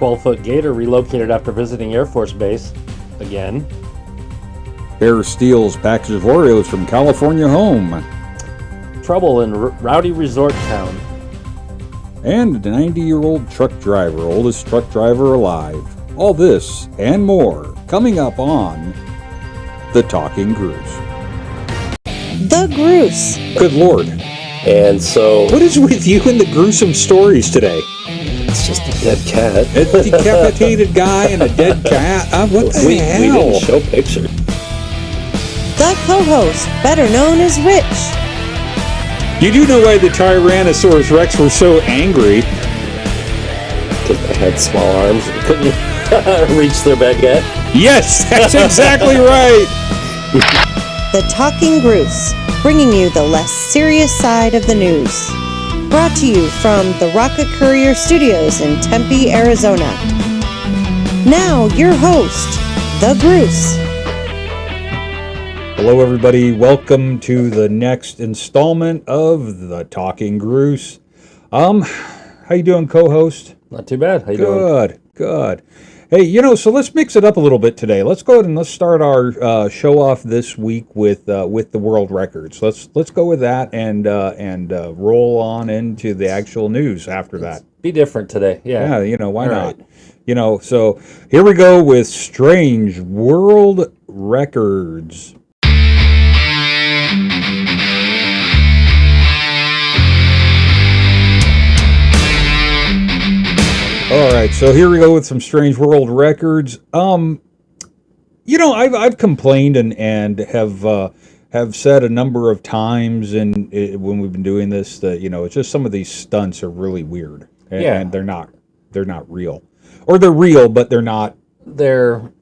12-foot gator relocated after visiting Air Force Base. Again. Bear steals package of Oreos from California home. Trouble in rowdy resort town. And a 90-year-old truck driver, oldest truck driver alive. All this and more coming up on the Talking Gruse. The Gruse. Good Lord. And so... What is with you and the gruesome stories today? It's just a dead cat. A decapitated guy and a dead cat? What the hell? We didn't show pictures. The co-host, better known as Rich. You do know why the Tyrannosaurus Rex were so angry? Because they had small arms and couldn't reach their baguette. Yes, that's exactly right. The Talking Gruse, bringing you the less serious side of the news. Brought to you from the Rocket Courier Studios in Tempe, Arizona. Now, your host, The Gruse. Hello, everybody. Welcome to the next installment of the Talking Gruse. How you doing, co-host? Not too bad. How you doing? Good. Hey, so let's mix it up a little bit today. Let's go ahead and let's start our show off this week with the world records. Let's go with that and roll on into the actual news after that. Be different today. Yeah. Yeah, why All not? Right. So here we go with strange world records. All right, so here we go with some strange world records. I've complained and have said a number of times, when we've been doing this, that it's just some of these stunts are really weird, and they're not real, or they're real but they're not. They're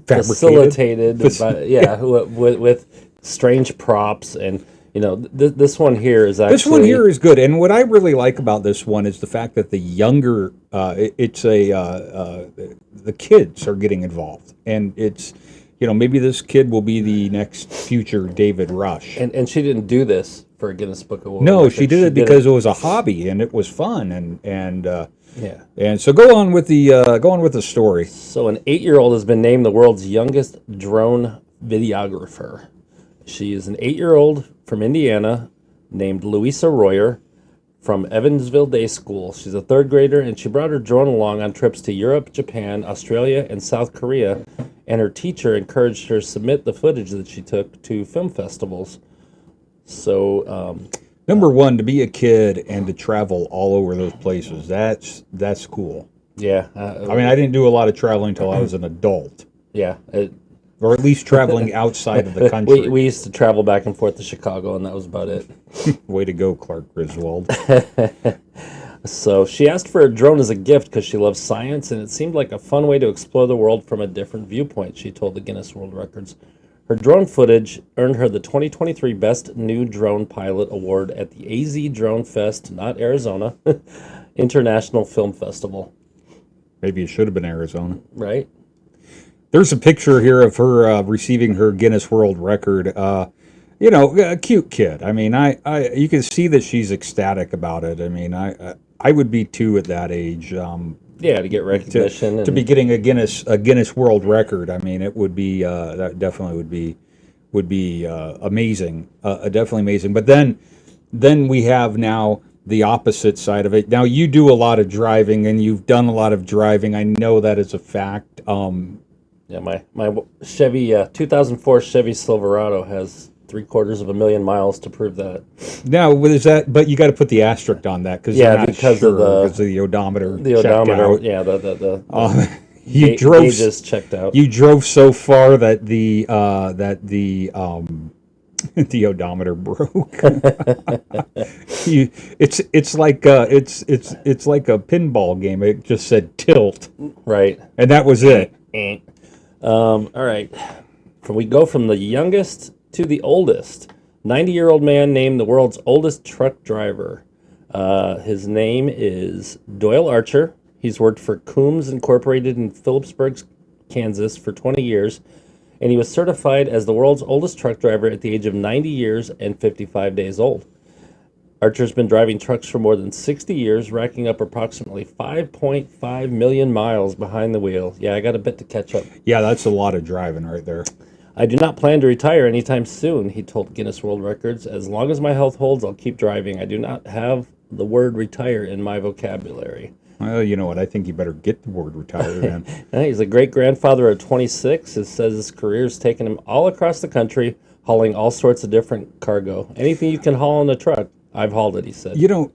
facilitated with strange props and. This one here is actually... This one here is good, and what I really like about this one is the fact that the younger, the kids are getting involved, and it's, maybe this kid will be the next future David Rush. And she didn't do this for a Guinness Book of World No, Records. she did it because it was a hobby and it was fun, and so go on with the story. So an 8-year-old has been named the world's youngest drone videographer. She is an 8-year-old from Indiana named Louisa Royer from Evansville Day School. She's a third grader, and she brought her drone along on trips to Europe, Japan, Australia, and South Korea, and her teacher encouraged her to submit the footage that she took to film festivals. So, number one, to be a kid and to travel all over those places, that's cool. Yeah. I didn't do a lot of traveling until I was an adult. Yeah. Or at least traveling outside of the country. We used to travel back and forth to Chicago, and that was about it. Way to go, Clark Griswold. So she asked for a drone as a gift because she loves science, and it seemed like a fun way to explore the world from a different viewpoint, she told the Guinness World Records. Her drone footage earned her the 2023 Best New Drone Pilot Award at the AZ Drone Fest, not Arizona, International Film Festival. Maybe it should have been Arizona. Right? There's a picture here of her receiving her Guinness World Record. A cute kid. You can see that she's ecstatic about it. I would be too at that age. To get recognition. To be getting a Guinness World Record. It would be that definitely would be amazing. Definitely amazing. But then we have now the opposite side of it. Now you do a lot of driving, and you've done a lot of driving. I know that is a fact. Yeah, my Chevy 2004 Chevy Silverado has 750,000 miles to prove that. Now, is that? But you got to put the asterisk on that because of the odometer. The odometer, out. Yeah, the gauges checked out. You drove so far that the the odometer broke. It's like a pinball game. It just said tilt. Right. And that was it. All right. We go from the youngest to the oldest. 90-year-old man named the world's oldest truck driver. His name is Doyle Archer. He's worked for Coombs Incorporated in Phillipsburg, Kansas for 20 years, and he was certified as the world's oldest truck driver at the age of 90 years and 55 days old. Archer's been driving trucks for more than 60 years, racking up approximately 5.5 million miles behind the wheel. Yeah, I got a bit to catch up. Yeah, that's a lot of driving right there. I do not plan to retire anytime soon, he told Guinness World Records. As long as my health holds, I'll keep driving. I do not have the word retire in my vocabulary. Well, you know what? I think you better get the word retire then. He's a great-grandfather of 26. It says his career's taken him all across the country, hauling all sorts of different cargo. Anything you can haul in a truck, I've hauled it, he said. You know,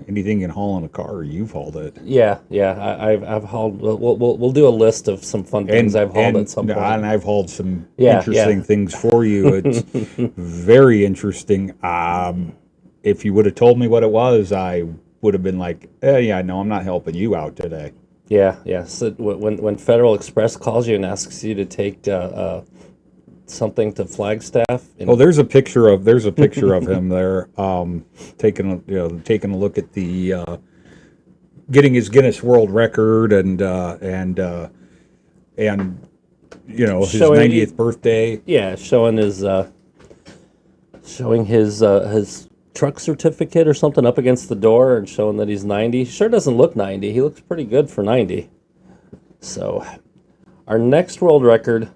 anything you can haul in a car, you've hauled it. Yeah, I've hauled. We'll do a list of some fun things I've hauled at some point. And I've hauled some interesting things for you. It's very interesting. If you would have told me what it was, I would have been like, no, I'm not helping you out today. Yeah. So when Federal Express calls you and asks you to take something to Flagstaff. There's a picture of him there, taking a look at the getting his Guinness World Record and his 90th birthday. Yeah, showing his truck certificate or something up against the door and showing that he's 90. He sure doesn't look 90. He looks pretty good for 90. So, our next world record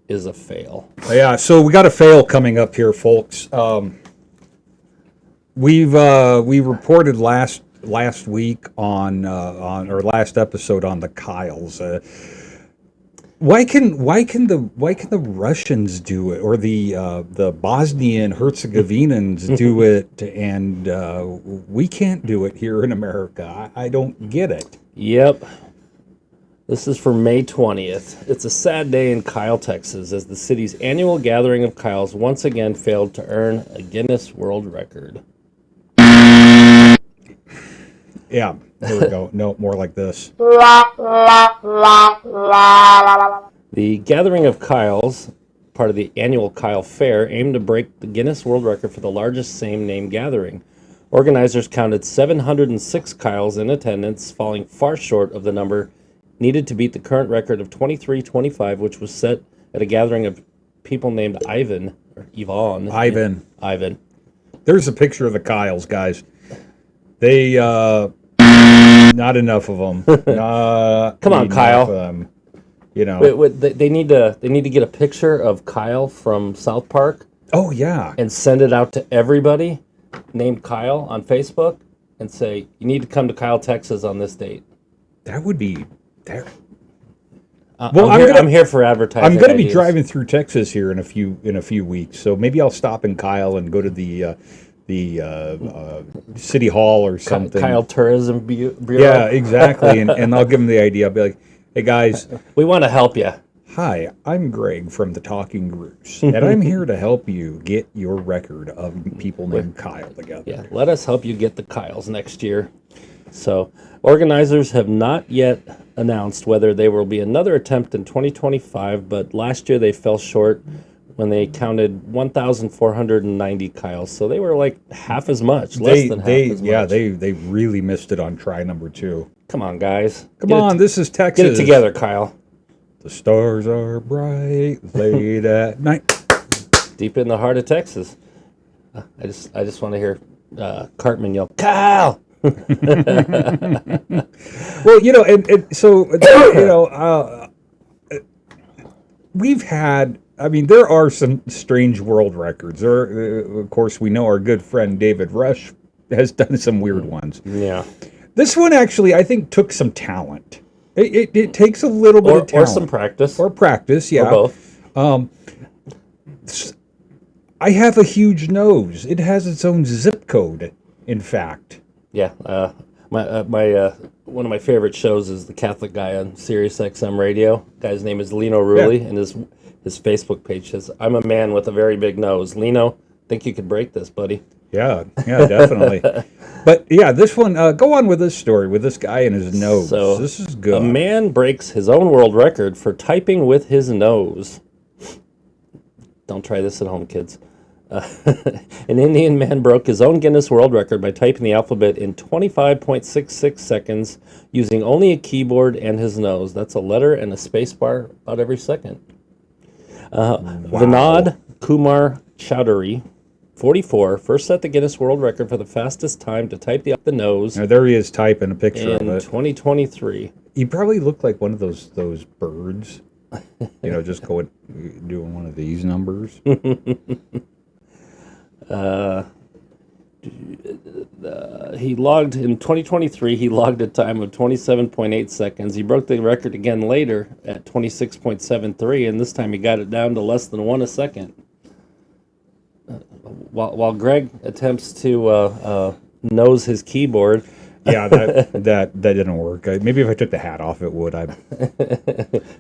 is a fail. Yeah, so we got a fail coming up here, folks. We reported last week on our last episode on the Kyles. Why can the Russians do it, or the Bosnian Herzegovinans do it, and we can't do it here in America? I don't get it. Yep. This is for May 20th. It's a sad day in Kyle, Texas, as the city's annual gathering of Kyles once again failed to earn a Guinness World Record. Yeah, there we go. No, more like this. The gathering of Kyles, part of the annual Kyle Fair, aimed to break the Guinness World Record for the largest same-name gathering. Organizers counted 706 Kyles in attendance, falling far short of the number needed to beat the current record of 2325, which was set at a gathering of people named Ivan, or Yvonne. Ivan. There's a picture of the Kyles, guys. They, not enough of them. Come on, Kyle. You know. They need to get a picture of Kyle from South Park. Oh, yeah. And send it out to everybody named Kyle on Facebook and say, you need to come to Kyle, Texas on this date. That would be there. I'm here for advertising. I'm going to be driving through Texas here in a few weeks, so maybe I'll stop in Kyle and go to the city hall or something. Kyle Tourism Bureau. Yeah, exactly. and I'll give them the idea. I'll be like, hey guys, we want to help you. Hi, I'm Greg from the Talking Gruse, and I'm here to help you get your record of people named Kyle together. Yeah, let us help you get the Kyles next year. So, organizers have not yet announced whether there will be another attempt in 2025, but last year they fell short when they counted 1,490 Kyles. So they were like half as much, less than half as much. Yeah, they really missed it on try number 2. Come on, guys. Come on, this is Texas. Get it together, Kyle. The stars are bright late at night. Deep in the heart of Texas. I just want to hear Cartman yell, Kyle! Well, we've had, there are some strange world records. Of course, we know our good friend David Rush has done some weird ones. Yeah. This one actually, I think, took some talent. It takes a little bit of talent. Or some practice. Or practice, yeah. Or both. I have a huge nose. It has its own zip code, in fact. Yeah. My one of my favorite shows is the Catholic guy on Sirius XM radio. Guy's name is Lino Rulli, and his Facebook page says, "I'm a man with a very big nose." Lino, think you could break this, buddy? Yeah, definitely. But yeah, this one, go on with this story with this guy and his nose. So, this is good. A man breaks his own world record for typing with his nose. Don't try this at home, kids. An Indian man broke his own Guinness World Record by typing the alphabet in 25.66 seconds using only a keyboard and his nose. That's a letter and a space bar about every second. Vinod Kumar Chowdhury 44 first set the Guinness World Record for the fastest time to type the nose Now, there he is typing a picture in of it. 2023. He probably looked like one of those birds, just doing one of these numbers. He logged in 2023. He logged a time of 27.8 seconds. He broke the record again later at 26.73, and this time he got it down to less than 1 second. While Greg attempts to nose his keyboard. Yeah, that didn't work. Maybe if I took the hat off, it would.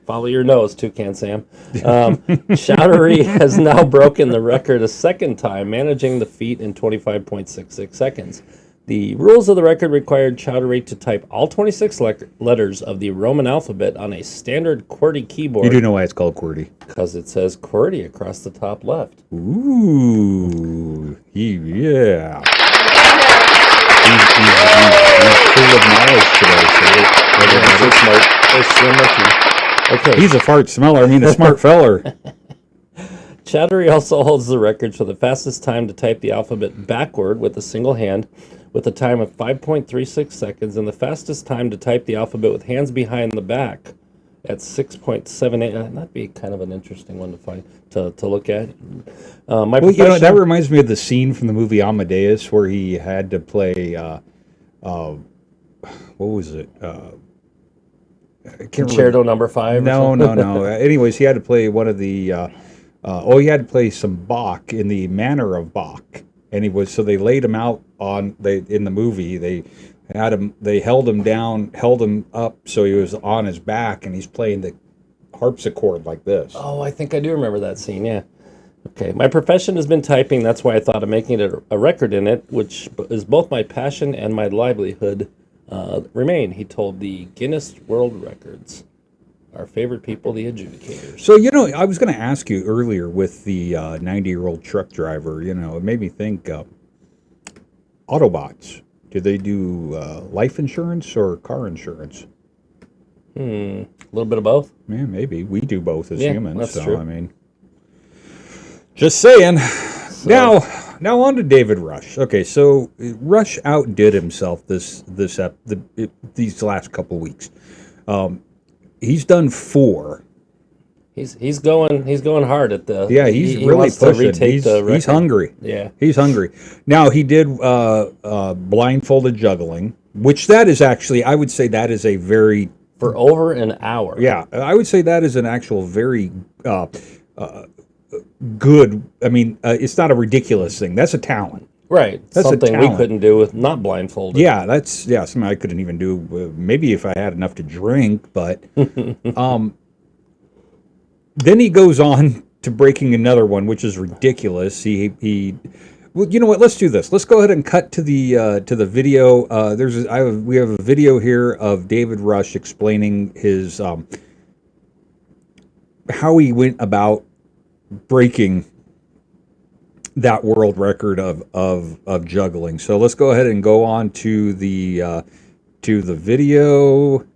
Follow your nose, Toucan Sam. Chowdhury has now broken the record a second time, managing the feat in 25.66 seconds. The rules of the record required Chowdhury to type all 26 letters of the Roman alphabet on a standard QWERTY keyboard. You do know why it's called QWERTY? Because it says QWERTY across the top left. Ooh, yeah. He's full of knowledge today. Okay. He's a fart smeller. A smart feller. Chowdhury also holds the record for the fastest time to type the alphabet backward with a single hand, with a time of 5.36 seconds, and the fastest time to type the alphabet with hands behind the back at 6.78. That'd be kind of an interesting one to find to look at. That reminds me of the scene from the movie Amadeus where he had to play. What was it? Concerto number 5. No. Anyways, he had to play one of the. He had to play some Bach in the manner of Bach, and they laid him out in the movie. They held him down, held him up so he was on his back, and he's playing the harpsichord like this. Oh, I think I do remember that scene, yeah. Okay, my profession has been typing. That's why I thought of making it a record in it, which is both my passion and my livelihood remain, he told the Guinness World Records. Our favorite people, the adjudicators. So, I was going to ask you earlier with the 90-year-old truck driver, it made me think, Autobots. Do they do life insurance or car insurance? A little bit of both. Yeah, maybe. We do both as humans. That's so, true. Just saying. So. Now on to David Rush. Okay, so Rush outdid himself these last couple weeks. He's done 4. He's going hard at the. Yeah, he's he really wants pushing. To retake the record. He's hungry. Yeah, he's hungry. Now he did blindfolded juggling, which that is actually, I would say that is a very for over an hour. Yeah, I would say that is an actual very good. It's not a ridiculous thing. That's a talent. Right. That's something we couldn't do with not blindfolded. Yeah, something I couldn't even do. Maybe if I had enough to drink, but then he goes on to breaking another one, which is ridiculous. Well, you know what? Let's do this. Let's go ahead and cut to the video. We have a video here of David Rush explaining his how he went about breaking that world record of juggling. So let's go ahead and go on to the video.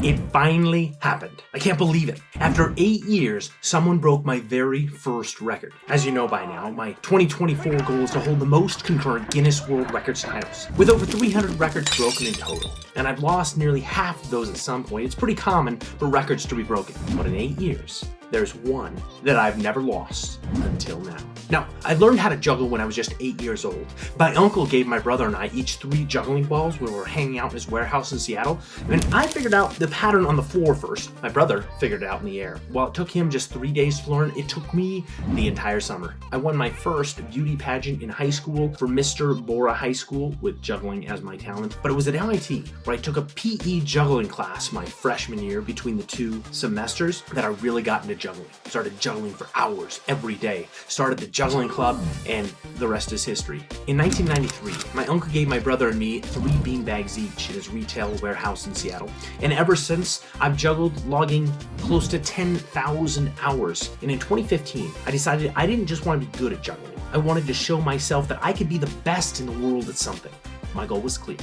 It finally happened. I can't believe it. After 8 years, someone broke my very first record. As you know by now, my 2024 goal is to hold the most concurrent Guinness World Records titles, with over 300 records broken in total. And I've lost nearly half of those at some point. It's pretty common for records to be broken. But in 8 years, there's one that I've never lost until now. Now, I learned how to juggle when I was just 8 years old. My uncle gave my brother and I each 3 juggling balls when we were hanging out in his warehouse in Seattle, and I figured out the pattern on the floor first. My brother figured it out in the air. While it took him just 3 days to learn, it took me the entire summer. I won my first beauty pageant in high school for Mr. Bora High School with juggling as my talent, but it was at MIT where I took a PE juggling class my freshman year between the 2 semesters that I really got into juggling. Started juggling for hours every day. Started the juggling club, and the rest is history. In 1993, my uncle gave my brother and me 3 beanbags each in his retail warehouse in Seattle, and ever since, I've juggled, logging close to 10,000 hours. And in 2015, I decided I didn't just want to be good at juggling. I wanted to show myself that I could be the best in the world at something. My goal was clear: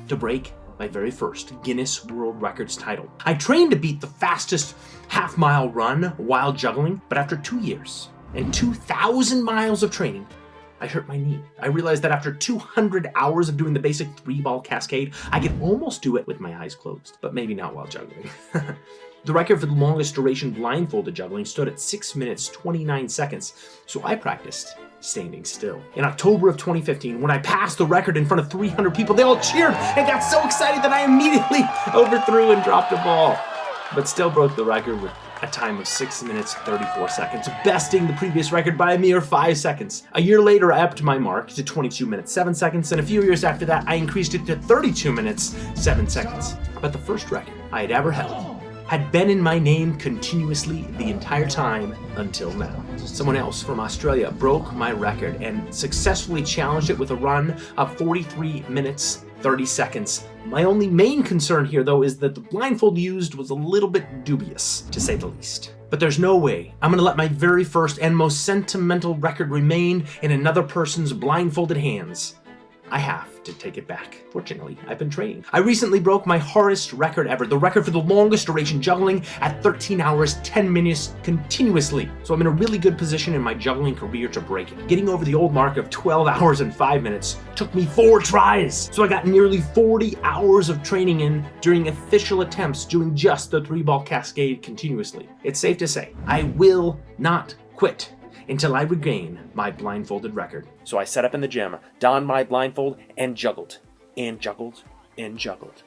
to break my very first Guinness World Records title. I trained to beat the fastest half-mile run while juggling, but after 2 years, and 2,000 miles of training, I hurt my knee. I realized that after 200 hours of doing the basic 3-ball cascade, I could almost do it with my eyes closed, but maybe not while juggling. The record for the longest duration blindfolded juggling stood at 6 minutes 29 seconds, so I practiced standing still. In October of 2015, when I passed the record in front of 300 people, they all cheered and got so excited that I immediately overthrew and dropped a ball, but still broke the record with a time of 6 minutes 34 seconds, besting the previous record by a mere 5 seconds. A year later, I upped my mark to 22 minutes 7 seconds, and a few years after that, I increased it to 32 minutes 7 seconds. But the first record I had ever held had been in my name continuously the entire time until now. Someone else from Australia broke my record and successfully challenged it with a run of 43 minutes 30 seconds. My only main concern here, though, is that the blindfold used was a little bit dubious, to say the least. But there's no way I'm gonna let my very first and most sentimental record remain in another person's blindfolded hands. I have to take it back. Fortunately, I've been training. I recently broke my hardest record ever, the record for the longest duration juggling at 13 hours, 10 minutes continuously. So I'm in a really good position in my juggling career to break it. Getting over the old mark of 12 hours and 5 minutes took me 4 tries. So I got nearly 40 hours of training in during official attempts doing just the 3-ball cascade continuously. It's safe to say, I will not quit until I regain my blindfolded record. So I set up in the gym, donned my blindfold, and juggled, and juggled, and juggled.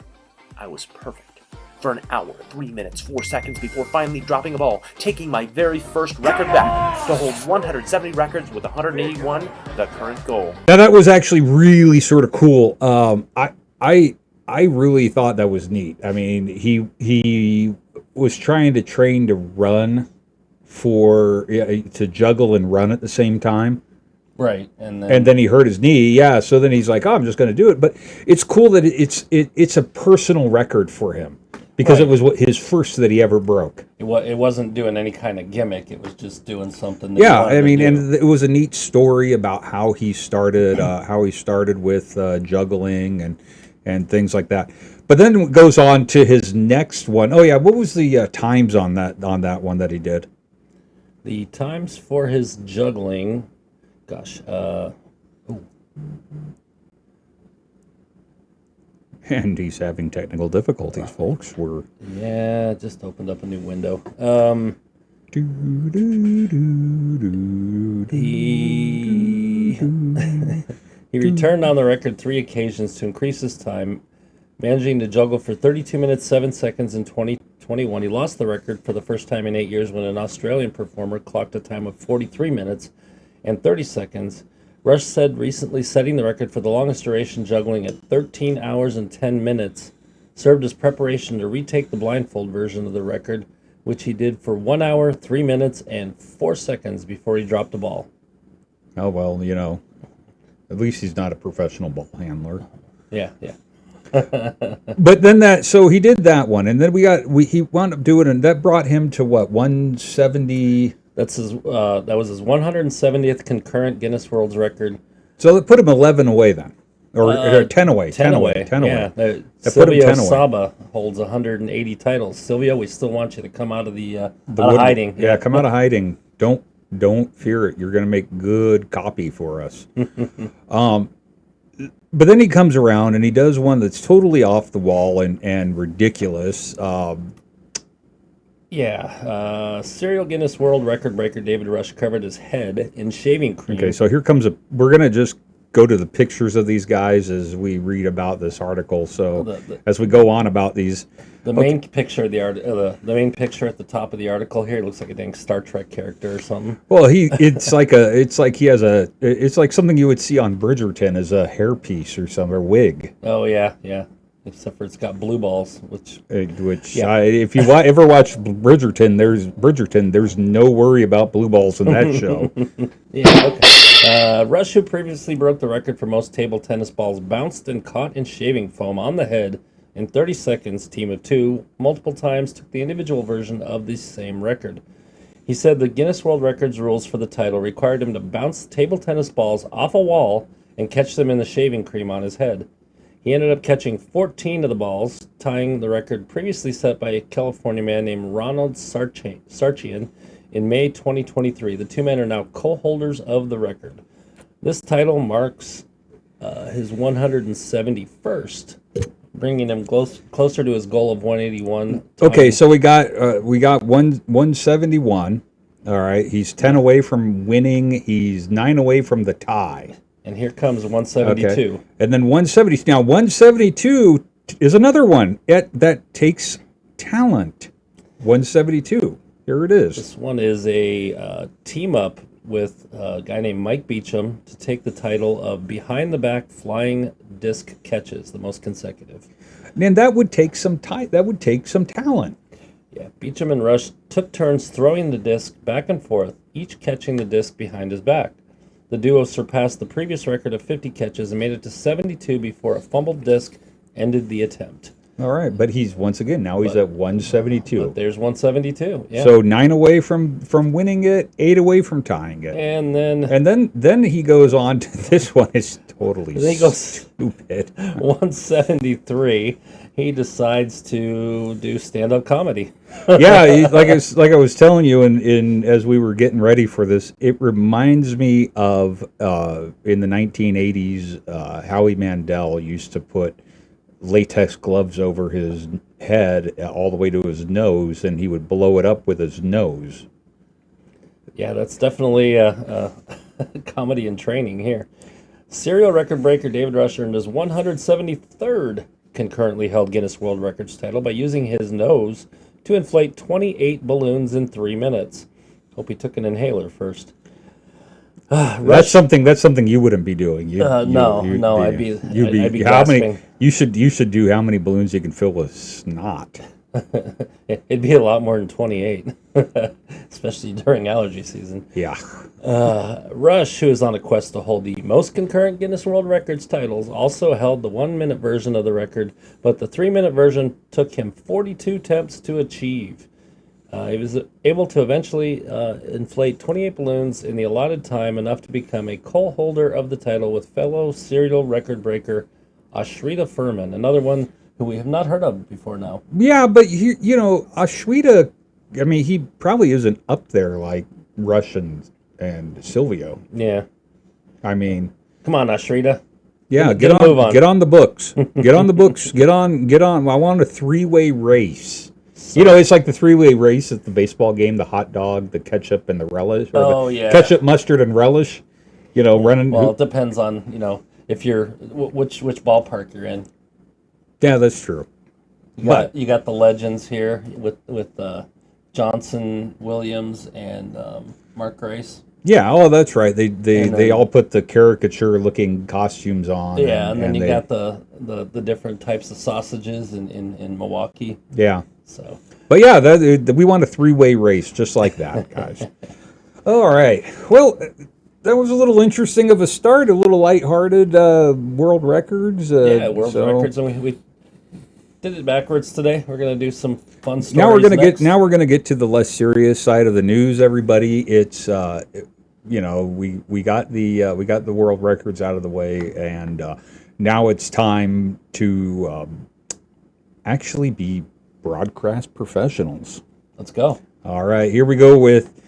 I was perfect for an hour, 3 minutes, 4 seconds before finally dropping a ball, taking my very first record back to hold 170 records with 181, the current goal. Now that was actually really sort of cool. I really thought that was neat. I mean, he was trying to train to run to juggle and run at the same time. Right. And then he hurt his knee. Yeah, so then he's like, "Oh, I'm just going to do it." But it's cool that it's a personal record for him because It was his first that he ever broke. It wasn't doing any kind of gimmick. It was just doing something that Yeah, I mean, and it was a neat story about how he started with juggling and things like that. But then it goes on to his next one. Oh yeah, what was the times on that one that he did? The times for his juggling, gosh, And he's having technical difficulties, folks. Yeah, just opened up a new window. He returned on the record 3 occasions to increase his time, managing to juggle for 32 minutes 7 seconds in 2021. He lost the record for the first time in 8 years when an Australian performer clocked a time of 43 minutes and 30 seconds. Rush said recently setting the record for the longest duration juggling at 13 hours and 10 minutes served as preparation to retake the blindfold version of the record, which he did for 1 hour, 3 minutes, and 4 seconds before he dropped the ball. Oh, well, at least he's not a professional ball handler. Yeah. But then so he did that one, and then he wound up doing it, and that brought him to what, 170? That was his 170th concurrent Guinness World Record. So that put him 11 away then, or 10 away. 10 away. Yeah, Silvio Saba holds 180 titles. Silvio, we still want you to come out of out of hiding. Yeah, come out of hiding. Don't fear it. You're going to make good copy for us. But then he comes around and he does one that's totally off the wall and ridiculous. Serial Guinness World Record breaker David Rush covered his head in shaving cream. Okay, so here comes we're going to just go to the pictures of these guys as we read about this article. So as we go on about these. The main picture of the main picture at the top of the article here, it looks like a dang Star Trek character or something. Well, it's like something you would see on Bridgerton as a hairpiece or something, or wig. Oh yeah. Except for it's got blue balls, which if you ever watch Bridgerton, there's no worry about blue balls in that show. Okay. Rush, who previously broke the record for most table tennis balls bounced and caught in shaving foam on the head in 30 seconds, team of 2, multiple times took the individual version of the same record. He said the Guinness World Records rules for the title required him to bounce table tennis balls off a wall and catch them in the shaving cream on his head. He ended up catching 14 of the balls, tying the record previously set by a California man named Ronald Sarchian in May 2023. The two men are now co-holders of the record. This title marks his 171st, bringing him closer to his goal of 181. Okay, so we got 171. All right, he's 10 away from winning. He's 9 away from the tie. And here comes 172. Okay. And then 170. Now 172 is another one that takes talent. 172. Here it is. This one is a team up with a guy named Mike Beecham to take the title of behind the back flying disc catches, the most consecutive. And that would take some talent. Yeah, Beecham and Rush took turns throwing the disc back and forth, each catching the disc behind his back. The duo surpassed the previous record of 50 catches and made it to 72 before a fumbled disc ended the attempt. All right, but he's at 172. But there's 172. Yeah. So 9 away from winning it, 8 away from tying it. And then he goes on to this one is totally stupid. 173. He decides to do stand-up comedy. Yeah, like I was telling you, in as we were getting ready for this, it reminds me of in the 1980s, Howie Mandel used to put latex gloves over his head all the way to his nose, and he would blow it up with his nose. Yeah, that's definitely comedy and training here. Serial record breaker David Rush earned his 173rd concurrently held Guinness World Records title by using his nose to inflate 28 balloons in 3 minutes. Hope he took an inhaler first. That's something you wouldn't be doing. I'd be how gasping. many? You should do how many balloons you can fill with snot. It'd be a lot more than 28, especially during allergy season. Yeah. Rush, who is on a quest to hold the most concurrent Guinness World Records titles, also held the 1-minute version of the record, but the 3-minute version took him 42 attempts to achieve. He was able to eventually inflate 28 balloons in the allotted time, enough to become a co-holder of the title with fellow serial record breaker Ashrita Furman, another one who we have not heard of before now. Yeah, but Ashrita, I mean, he probably isn't up there like Rush and Silvio. Yeah. I mean, come on, Ashrita. Yeah, get on. Get on the books. Get on the books. Get on. I want a 3-way race. It's like the 3-way race at the baseball game, the hot dog, the ketchup, and the relish. Ketchup, mustard, and relish. Running. Well, it depends on, if you're, which ballpark you're in. Yeah, that's true. You got the legends here with Johnson, Williams, and Mark Grace. Yeah, oh, that's right. They all put the caricature-looking costumes on. Yeah, and then you got the different types of sausages in Milwaukee. Yeah. So. But yeah, we want a 3-way race just like that, guys. All right. Well, that was a little interesting of a start, a little lighthearted world records. World records, and we did it backwards today. We're gonna do some fun stories. Now we're gonna get to the less serious side of the news. Everybody, it's we got the world records out of the way, and now it's time to actually be broadcast professionals. Let's go. All right, here we go with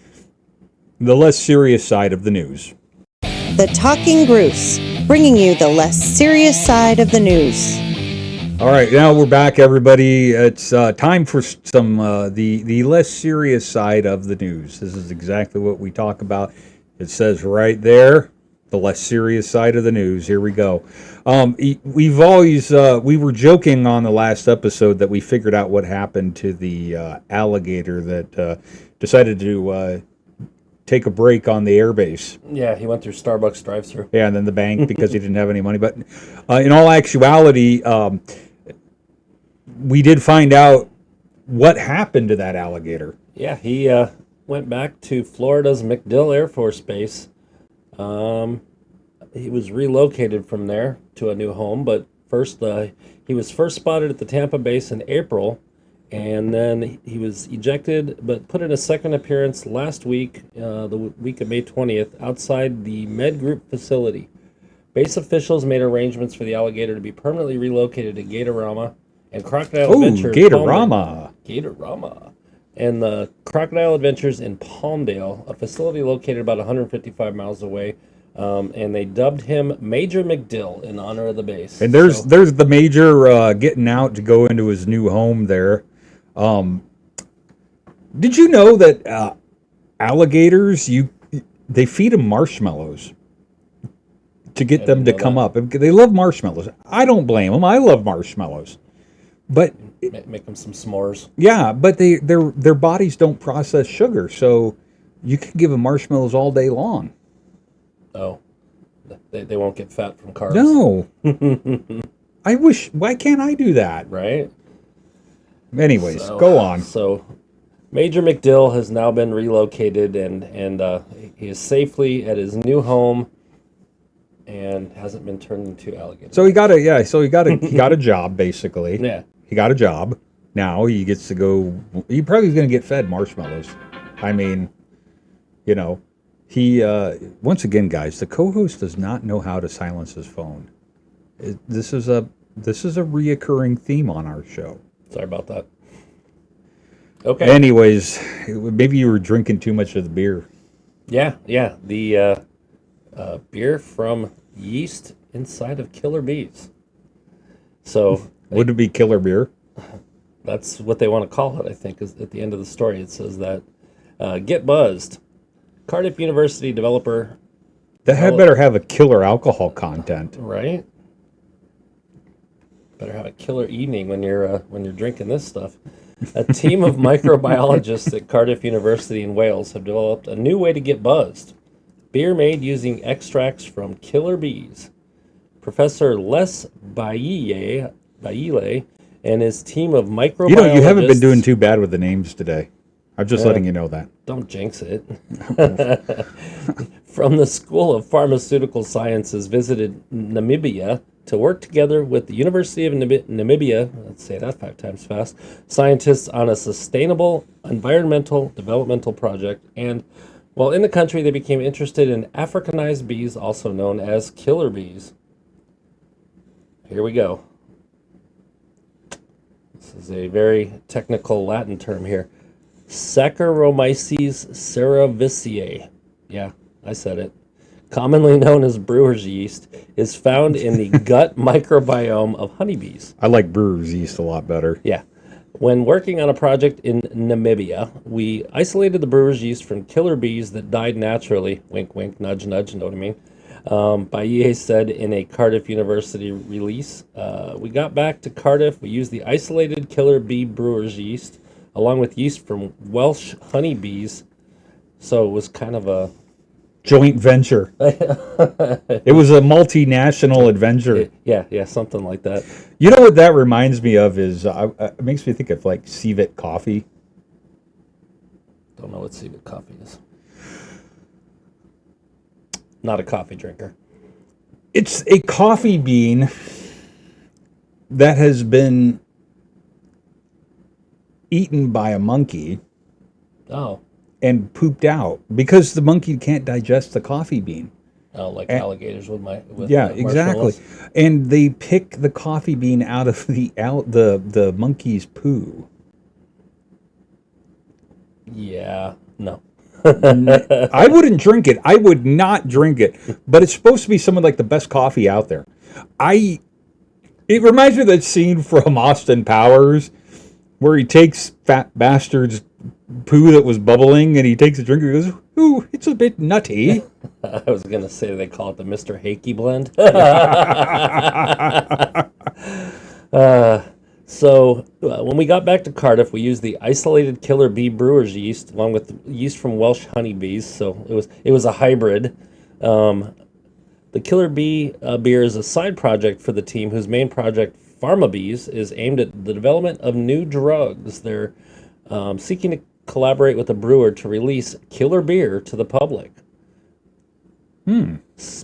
the less serious side of the news. The Talking Gruse, bringing you the less serious side of the news. All right, now we're back, everybody. It's time for some the less serious side of the news. This is exactly what we talk about. It says right there, the less serious side of the news. Here we go. We've always we were joking on the last episode that we figured out what happened to the alligator that decided to take a break on the airbase. Yeah, he went through Starbucks drive-thru. Yeah, and then the bank because he didn't have any money. But in all actuality, we did find out what happened to that alligator. Yeah, he went back to Florida's MacDill Air Force Base. He was relocated from there to a new home, but first he was first spotted at the Tampa base in April, and then he was ejected, but put in a second appearance last week, the week of May 20th, outside the Med Group facility. Base officials made arrangements for the alligator to be permanently relocated to Gatorama and Crocodile Adventures. Gatorama. Gatorama. and the Crocodile Adventures in Palmdale, a facility located about 155 miles away. And they dubbed him Major McDill in honor of the base. And there's the Major getting out to go into his new home there. Did you know that alligators, they feed them marshmallows to get them to come up? They love marshmallows. I don't blame them. I love marshmallows. But make them some s'mores. Yeah, but their bodies don't process sugar, so you can give them marshmallows all day long. Oh, they won't get fat from carbs. No. I wish. Why can't I do that? Right? Anyways, go on. So, Major McDill has now been relocated, and he is safely at his new home, and hasn't been turned into alligator. So he got a job basically. Yeah. He got a job. Now he gets to go. He probably is going to get fed marshmallows. I mean, you know. He once again, guys, the co-host does not know how to silence his phone. This is a reoccurring theme on our show. Sorry about that. Okay. Anyways, maybe you were drinking too much of the beer. Yeah. The beer from yeast inside of killer bees. So would it be killer beer? That's what they want to call it. I think is at the end of the story. It says that get buzzed. Cardiff University developer. That had better have a killer alcohol content, right? Better have a killer evening when you're drinking this stuff. A team of microbiologists at Cardiff University in Wales have developed a new way to get buzzed. Beer made using extracts from killer bees. Professor Les Bailey and his team of microbiologists. You haven't been doing too bad with the names today. I'm just letting you know that. Don't jinx it. From the School of Pharmaceutical Sciences visited Namibia to work together with the University of Namibia, let's say that 5 times fast, scientists on a sustainable environmental developmental project. And while in the country, they became interested in Africanized bees, also known as killer bees. Here we go. This is a very technical Latin term here. Saccharomyces cerevisiae, yeah, I said it, commonly known as brewer's yeast, is found in the gut microbiome of honeybees. I like brewer's yeast a lot better. Yeah. When working on a project in Namibia, we isolated the brewer's yeast from killer bees that died naturally. Wink, wink, nudge, nudge, know what I mean? Bailly said in a Cardiff University release, we got back to Cardiff, we used the isolated killer bee brewer's yeast, along with yeast from Welsh honeybees. So it was kind of a joint venture. It was a multinational adventure. Yeah, something like that. You know what that reminds me of is, it makes me think of like Civet coffee. Don't know what Civet coffee is. Not a coffee drinker. It's a coffee bean that has been eaten by a monkey. Oh. And pooped out because the monkey can't digest the coffee bean. Oh, like alligators with exactly. And they pick the coffee bean out of the monkey's poo. Yeah, no. I wouldn't drink it. I would not drink it. But it's supposed to be some of like the best coffee out there. It reminds me of that scene from Austin Powers where he takes Fat Bastard's poo that was bubbling and he takes a drink and goes, ooh, it's a bit nutty. I was going to say they call it the Mr. Hakey blend. So when we got back to Cardiff, we used the isolated killer bee brewer's yeast along with yeast from Welsh honeybees. So it was a hybrid. The killer bee beer is a side project for the team whose main project, PharmaBees, is aimed at the development of new drugs. They're seeking to collaborate with a brewer to release killer beer to the public.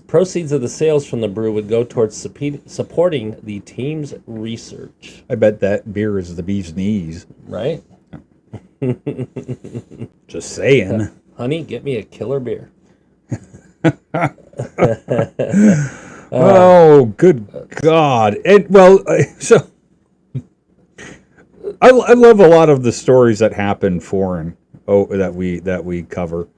Proceeds of the sales from the brew would go towards supporting the team's research. I bet that beer is the bee's knees. Right? Just saying. Honey, get me a killer beer. Oh, good God. And well, so I love a lot of the stories that happen foreign. That we cover.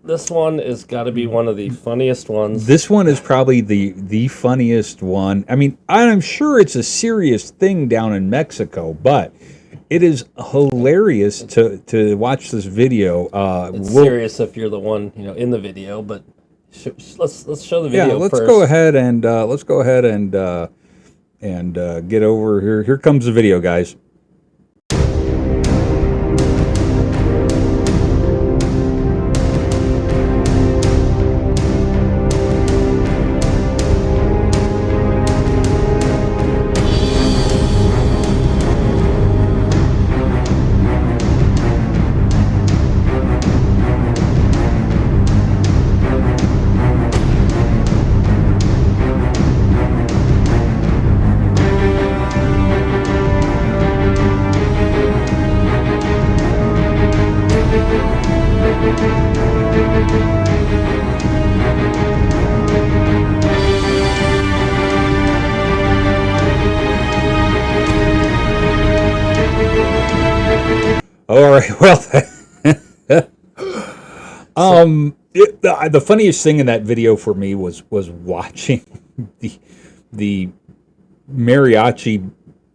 This one has got to be one of the funniest ones. This one is probably the funniest one. I mean, I'm sure it's a serious thing down in Mexico, but it is hilarious to watch this video. It's serious if you're the one in the video, but let's show the video. Yeah, let's first. go ahead and get over here. Here comes the video, guys. All right. Well, the funniest thing in that video for me was watching the mariachi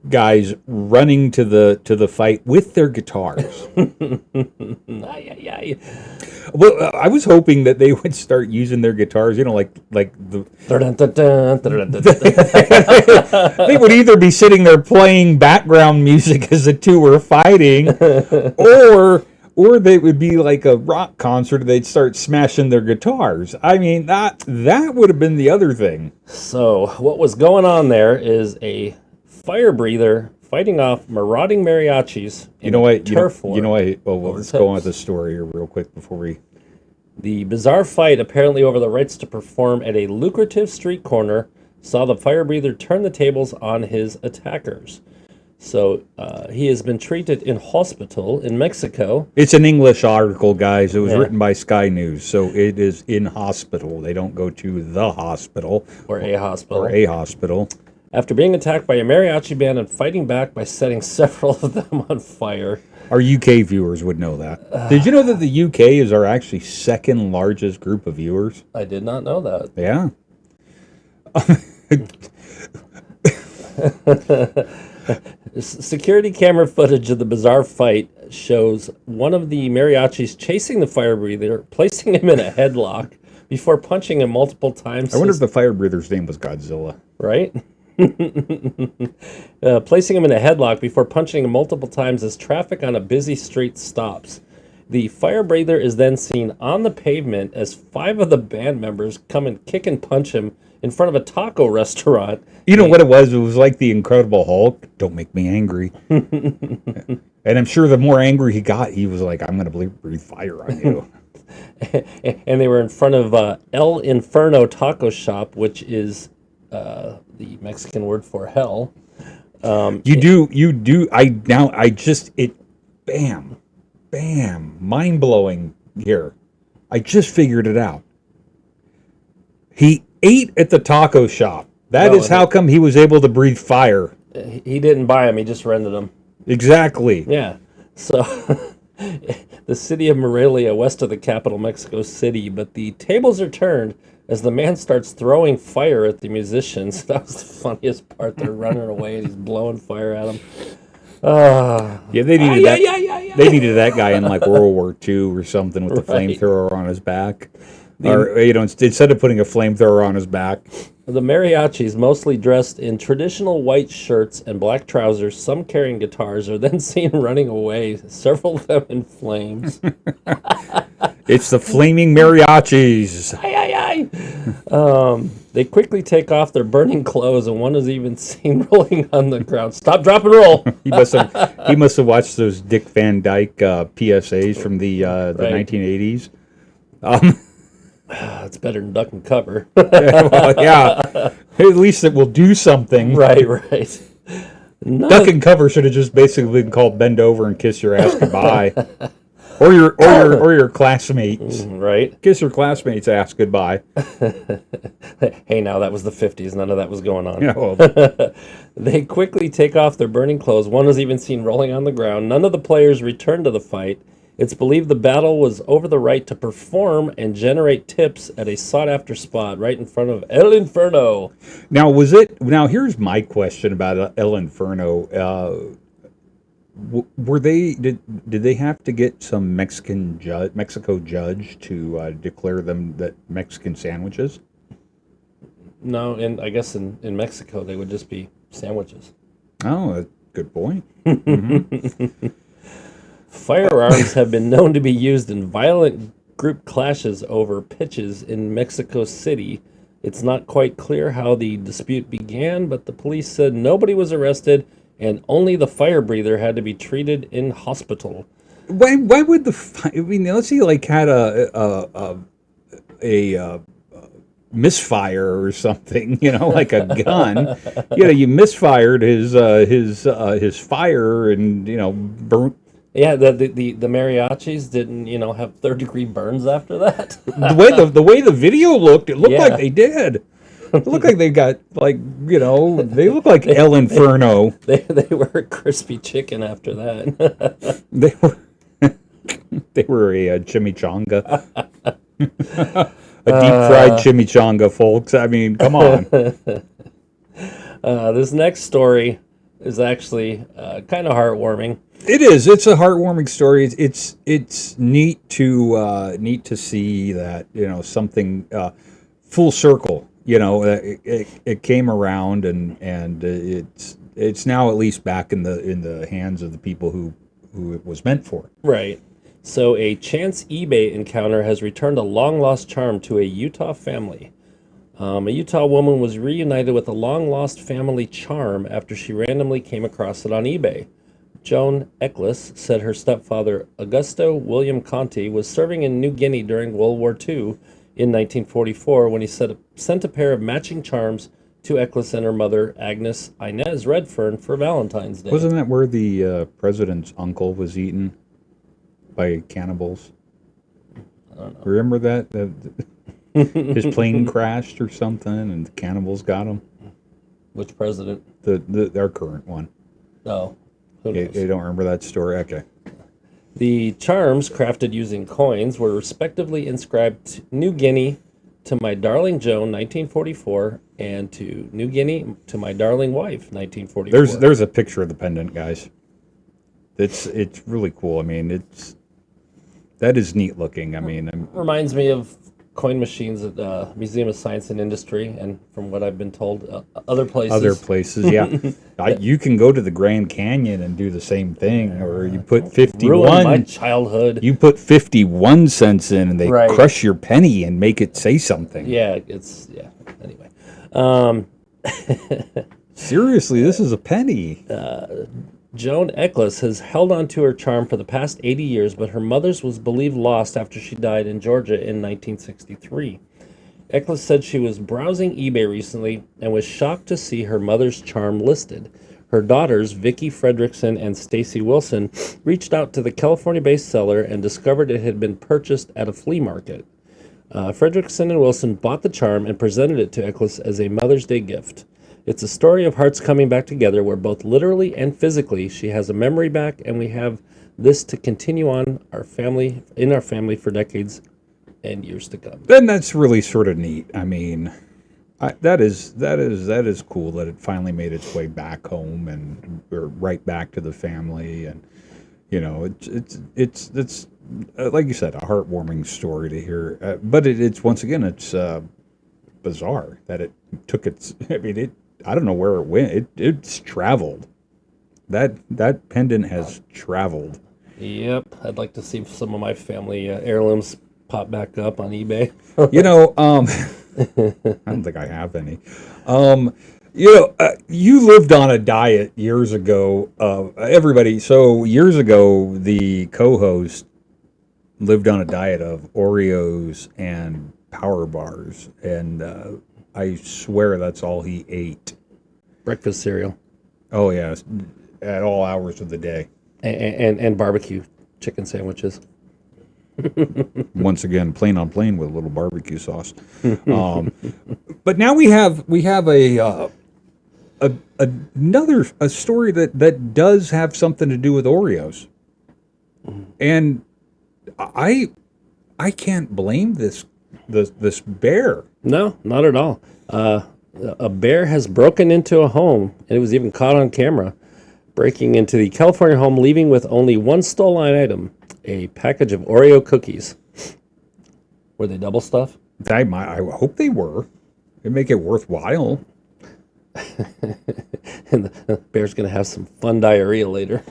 guys running to the fight with their guitars. Well, I was hoping that they would start using their guitars, like the. They would either be sitting there playing background music as the two were fighting, or they would be like a rock concert. They'd start smashing their guitars. I mean, that would have been the other thing. So what was going on there is a fire breather fighting off marauding mariachis. Well, let's go on with the story here real quick before we. The bizarre fight, apparently over the rights to perform at a lucrative street corner, saw the fire breather turn the tables on his attackers. So he has been treated in hospital in Mexico. It's an English article, guys. It was written by Sky News, so it is in hospital. They don't go to the hospital. Or a hospital. Or a hospital. After being attacked by a mariachi band and fighting back by setting several of them on fire. Our UK viewers would know that. Did you know that the UK is our actually second largest group of viewers? I did not know that. Yeah. Security camera footage of the bizarre fight shows one of the mariachis chasing the fire breather, placing him in a headlock before punching him multiple times. I wonder if the fire breather's name was Godzilla. Right? Placing him in a headlock before punching him multiple times as traffic on a busy street stops. The fire breather is then seen on the pavement as 5 of the band members come and kick and punch him in front of a taco restaurant. You know what it was? It was like the Incredible Hulk. Don't make me angry. And I'm sure the more angry he got, he was like, I'm going to breathe fire on you. And they were in front of El Inferno Taco Shop, which is the Mexican word for hell. Bam, mind blowing here. I just figured it out. He ate at the taco shop. That is how come he was able to breathe fire. He didn't buy them, he just rented them. Exactly. Yeah. So the city of Morelia, west of the capital, Mexico City, but the tables are turned as the man starts throwing fire at the musicians. That was the funniest part. They're running away and he's blowing fire at them. Yeah, they needed that. They needed that guy in like World War II or something with the flamethrower on his back. Or instead of putting a flamethrower on his back. The mariachis, mostly dressed in traditional white shirts and black trousers, some carrying guitars, are then seen running away, several of them in flames. It's the flaming mariachis. They quickly take off their burning clothes, and one is even seen rolling on the ground. Stop, drop, and roll. He must have watched those Dick Van Dyke PSAs from the 1980s. It's better than duck and cover. Well, yeah, at least it will do something. Right. Duck and cover should have just basically been called bend over and kiss your ass goodbye. or your classmates. Right? Kiss your classmates' ass goodbye. Hey, now that was the 50s. None of that was going on. You know, They quickly take off their burning clothes. One was even seen rolling on the ground. None of the players returned to the fight. It's believed the battle was over the right to perform and generate tips at a sought-after spot right in front of El Inferno. now here's my question about El Inferno. Were they did they have to get some Mexico judge to declare them that Mexican sandwiches? No, and I guess in Mexico they would just be sandwiches. Oh, good point. Firearms have been known to be used in violent group clashes over pitches in Mexico City. It's not quite clear how the dispute began, but the police said nobody was arrested and only the fire breather had to be treated in hospital. Why would I mean, let's say like had a misfire or something, like a gun. You misfired his fire and burnt. Yeah, the mariachis didn't, have third-degree burns after that. The way the video looked, it looked Yeah. like they did. It looked like they got they look like El Inferno. They were crispy chicken after that. They were they were a chimichanga. A deep fried chimichanga, folks. I mean, come on. This next story is actually kind of heartwarming. It is. It's a heartwarming story. It's neat to see that something full circle. It came around and it's now at least back in the hands of the people who it was meant for. Right. So a chance eBay encounter has returned a long-lost charm to a Utah family. A Utah woman was reunited with a long-lost family charm after she randomly came across it on eBay. Joan Eccles said her stepfather, Augusto William Conti, was serving in New Guinea during World War II in 1944 when he sent a pair of matching charms to Eccles and her mother, Agnes Inez Redfern, for Valentine's Day. Wasn't that where the president's uncle was eaten by cannibals? I don't know. Remember that? His plane crashed or something, and the cannibals got him. Which president? Our current one. Oh, who knows? You don't remember that story? Okay. The charms, crafted using coins, were respectively inscribed New Guinea to my darling Joan, 1944, and to New Guinea to my darling wife, 1944. There's a picture of the pendant, guys. It's really cool. I mean, that is neat looking. I mean, Reminds me of coin machines at the Museum of Science and Industry, and from what I've been told, other places. Yeah. You can go to the Grand Canyon and do the same thing, or you put 51. Ruined my childhood. You put 51 cents in, and they Right. crush your penny and make it say something. Yeah. Anyway. Seriously, this is a penny. Joan Eccles has held on to her charm for the past 80 years, but her mother's was believed lost after she died in Georgia in 1963. Eccles said she was browsing eBay recently and was shocked to see her mother's charm listed. Her daughters, Vicki Fredrickson and Stacy Wilson, reached out to the California-based seller and discovered it had been purchased at a flea market. Fredrickson and Wilson bought the charm and presented it to Eccles as a Mother's Day gift. It's a story of hearts coming back together where both literally and physically she has a memory back, and we have this to continue on our family for decades and years to come. Then that's really sort of neat. I mean, that is cool that it finally made its way back home and or right back to the family, and it's like you said, a heartwarming story to hear. But it's once again, it's bizarre that it took its. I mean, I don't know where it went. It's traveled. That pendant has traveled. Yep, I'd like to see some of my family heirlooms pop back up on eBay. I don't think I have any. You lived on a diet years ago. Everybody, so years ago, the co-host lived on a diet of Oreos and Power Bars, and I swear that's all he ate. Breakfast cereal. Oh yeah, at all hours of the day. And barbecue chicken sandwiches. Once again, plain on plain with a little barbecue sauce. But now we have another story that does have something to do with Oreos, and I can't blame this bear. No, not at all. A bear has broken into a home, and it was even caught on camera, breaking into the California home, leaving with only one stolen item, a package of Oreo cookies. Were they double stuffed? I hope they were. It'd make it worthwhile. And the bear's going to have some fun diarrhea later.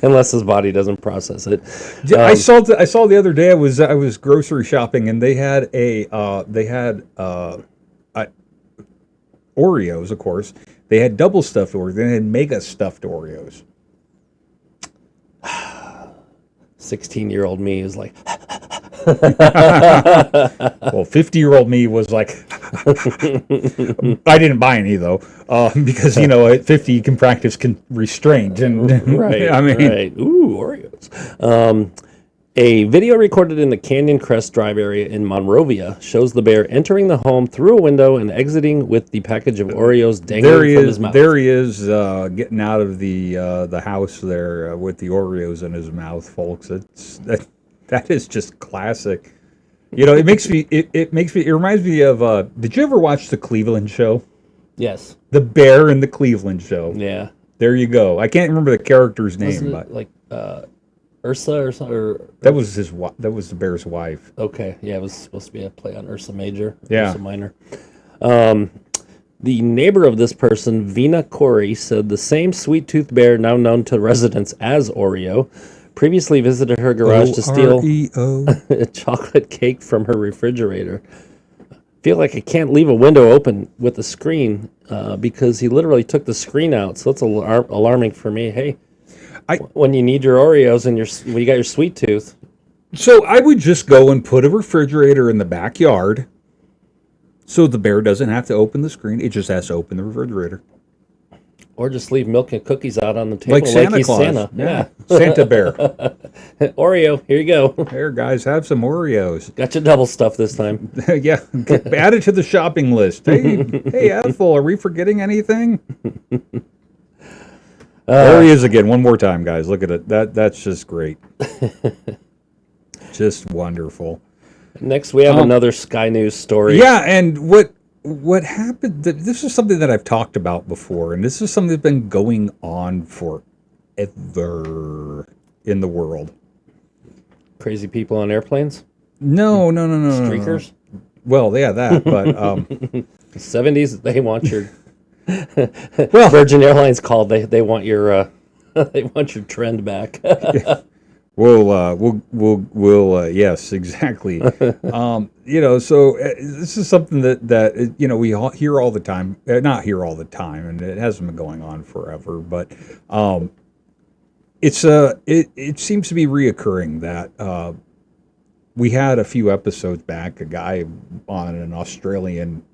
Unless his body doesn't process it. I saw the other day. I was grocery shopping, and they had Oreos, of course. They had double stuffed Oreos. They had mega stuffed Oreos. 16-year-old me is like, Well, 50-year-old me was like, I didn't buy any though, because at 50 you can practice restraint, and right. I mean, right. Ooh, Oreos. A video recorded in the Canyon Crest Drive area in Monrovia shows the bear entering the home through a window and exiting with the package of Oreos dangling from his mouth. There he is, getting out of the house there with the Oreos in his mouth, folks. That is just classic. It reminds me of. Did you ever watch the Cleveland Show? Yes. The bear in the Cleveland Show. Yeah. There you go. I can't remember the character's name, but like Ursa or something. That was the bear's wife. Okay. Yeah, it was supposed to be a play on Ursa Major. Yeah. Ursa Minor. The neighbor of this person, Vina Corey, said the same sweet-toothed bear, now known to residents as Oreo, previously visited her garage to steal a chocolate cake from her refrigerator. I feel like I can't leave a window open with the screen because he literally took the screen out. So that's alarming for me. Hey, when you need your Oreos and when you got your sweet tooth. So I would just go and put a refrigerator in the backyard so the bear doesn't have to open the screen. It just has to open the refrigerator. Or just leave milk and cookies out on the table like Santa he's Claus. Santa. Yeah. Santa bear. Oreo, here you go. Here, guys, have some Oreos. Got your double stuff this time. Yeah, add it to the shopping list. Hey, Ethel, are we forgetting anything? Oreos again, one more time, guys. Look at it. That's just great. Just wonderful. Next, we have another Sky News story. Yeah, and what happened, this is something that I've talked about before, and this is something that's been going on forever in the world. Crazy people on airplanes? No. Streakers? Well, yeah, that, but... 70s, they want your... well, Virgin Airlines called, they want your... they want your trend back. We'll yes, exactly. So this is something that we hear all the time. Not hear all the time, and it hasn't been going on forever. But it seems to be reoccurring that we had a few episodes back. A guy on an Australian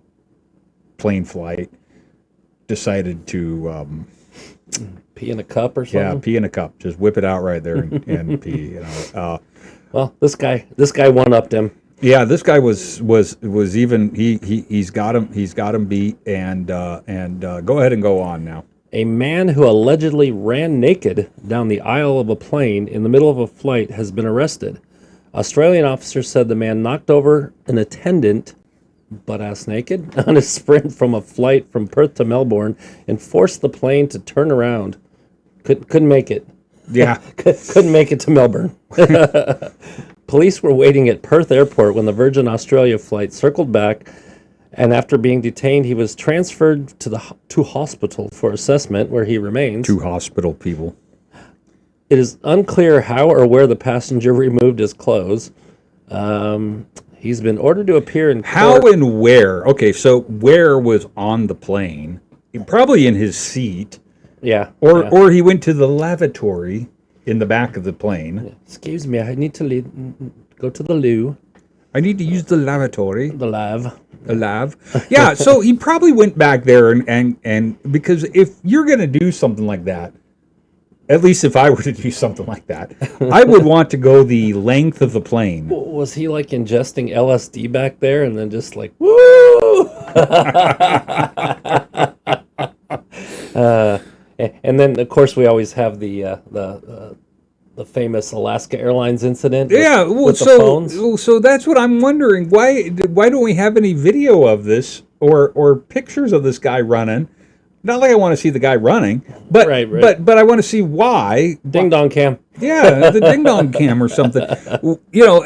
plane flight decided to. Pee in a cup or something? Yeah, pee in a cup. Just whip it out right there and pee. Well, this guy one-upped him. Yeah, this guy was even. He's got him beat. And go ahead and go on now. A man who allegedly ran naked down the aisle of a plane in the middle of a flight has been arrested. Australian officers said the man knocked over an attendant, butt-ass naked, on a sprint from a flight from Perth to Melbourne and forced the plane to turn around. Couldn't make it. Yeah. Couldn't make it to Melbourne. Police were waiting at Perth Airport when the Virgin Australia flight circled back, and after being detained, he was transferred to hospital for assessment, where he remains. Two hospital people. It is unclear how or where the passenger removed his clothes. He's been ordered to appear in court. How and where? Okay, so where was on the plane? Probably in his seat. Yeah. Or he went to the lavatory in the back of the plane. Excuse me, I need to go to the loo. I need to use the lavatory. The lav. The lav. Yeah, so he probably went back there and because if you're going to do something like that, At least if I were to do something like that, I would want to go the length of the plane. Was he like ingesting LSD back there and then just like, woo? And then, of course, we always have the famous Alaska Airlines incident. Yeah, well, with the phones. so that's what I'm wondering. Why don't we have any video of this or pictures of this guy running? Not like I want to see the guy running, but Right. but I want to see why. Ding dong cam. Yeah, the ding dong cam or something. You know,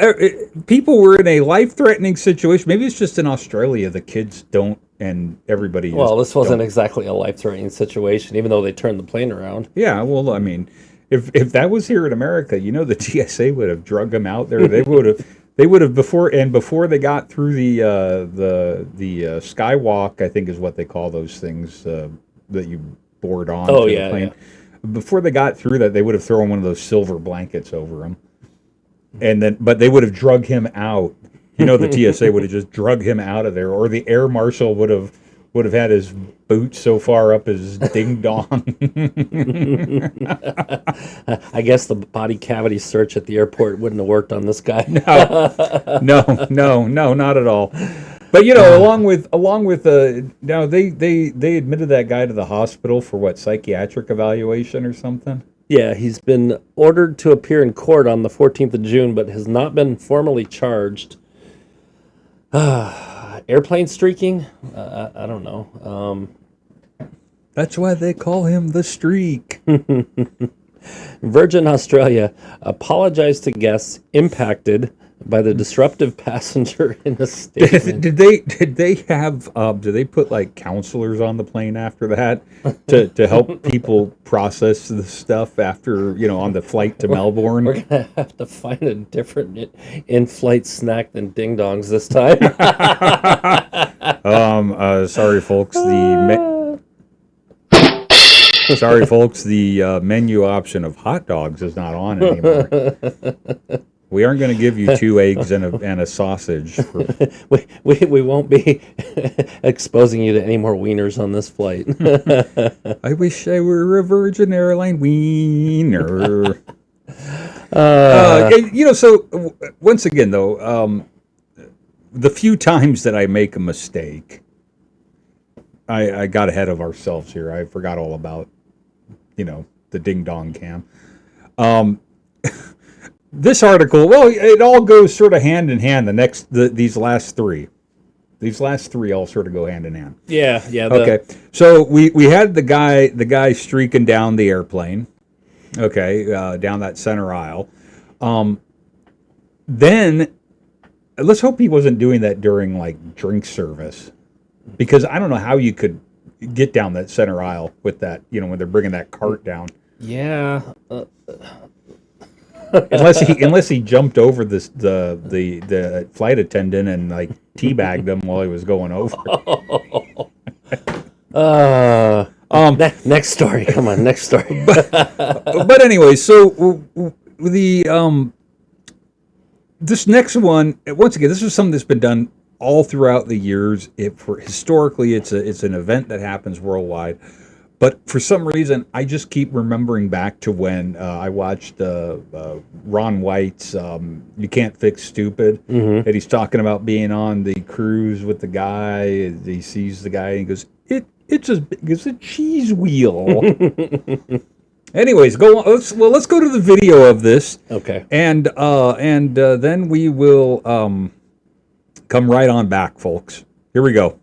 people were in a life-threatening situation. Maybe it's just in Australia the kids don't, and everybody. Well, this wasn't exactly a life-threatening situation, even though they turned the plane around. Yeah, well, I mean, if that was here in America, you know, the TSA would have drug them out there. They would have before they got through the skywalk, I think is what they call those things that you board on. Oh, to yeah, the plane. yeah. Before they got through that, they would have thrown one of those silver blankets over him, but they would have drug him out. You know, the TSA would have just drug him out of there, or the air marshal would have had his boot so far up his ding dong. I guess the body cavity search at the airport wouldn't have worked on this guy. No, not at all. But you know, along with now they admitted that guy to the hospital for what, psychiatric evaluation or something. Yeah, he's been ordered to appear in court on the 14th of June, but has not been formally charged. Airplane streaking? I don't know. That's why they call him the Streak. Virgin Australia apologized to guests impacted by the disruptive passenger in a statement. Did they have do they put like counselors on the plane after that to help people process the stuff after, you know, on the flight to Melbourne? We're gonna have to find a different in-flight snack than ding dongs this time. Sorry folks, sorry folks, the menu option of hot dogs is not on anymore. We aren't going to give you 2 eggs and a sausage. We won't be exposing you to any more wieners on this flight. I wish I were a Virgin Airline wiener. You know, so once again, though, the few times that I make a mistake, I got ahead of ourselves here. I forgot all about, you know, the ding dong cam. This article, well, it all goes sort of hand in hand. These last three all sort of go hand in hand. Yeah. Okay, so we had the guy streaking down the airplane. Okay, down that center aisle. Then let's hope he wasn't doing that during like drink service, because I don't know how you could get down that center aisle with that. You know, when they're bringing that cart down. Yeah. Unless he jumped over the flight attendant and like teabagged him while he was going over. Next story. Come on, next story. But anyway, so the this next one, once again, this is something that's been done all throughout the years. Historically, it's an event that happens worldwide. But for some reason, I just keep remembering back to when I watched Ron White's "You Can't Fix Stupid," and he's talking about being on the cruise with the guy. He sees the guy and he goes, "It's as big as a cheese wheel." Anyways, go on. Let's go to the video of this. Okay. And then we will come right on back, folks. Here we go.